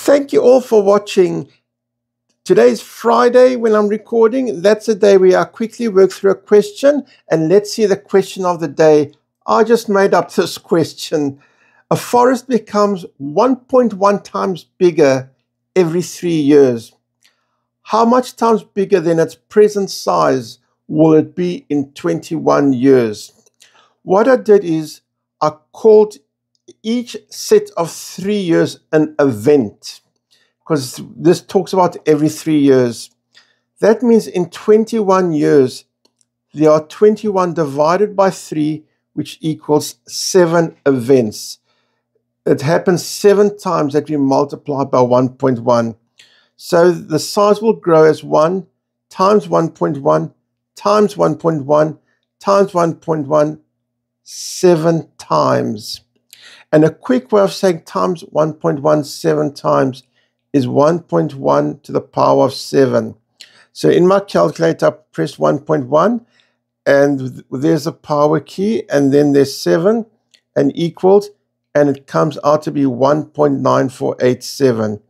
Thank you all for watching. Today's Friday when I'm recording. That's the day where I quickly work through a question, and let's see the question of the day. I just made up this question. A forest becomes 1.1 times bigger every 3 years. How much times bigger than its present size will it be in 21 years? What I did is I called each set of 3 years an event, because this talks about every 3 years. That means in 21 years, there are 21 divided by 3, which equals 7 events. It happens 7 times that we multiply by 1.1. So the size will grow as 1 times 1.1 times 1.1 times 1.1, 7 times. And a quick way of saying times 1.1 7 times is 1.1 to the power of 7. So in my calculator, I press 1.1, and there's a power key, and then there's 7 and equals, and it comes out to be 1.9487.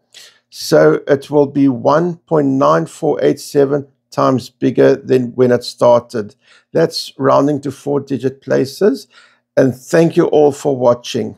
So it will be 1.9487 times bigger than when it started. That's rounding to 4-digit places. And thank you all for watching.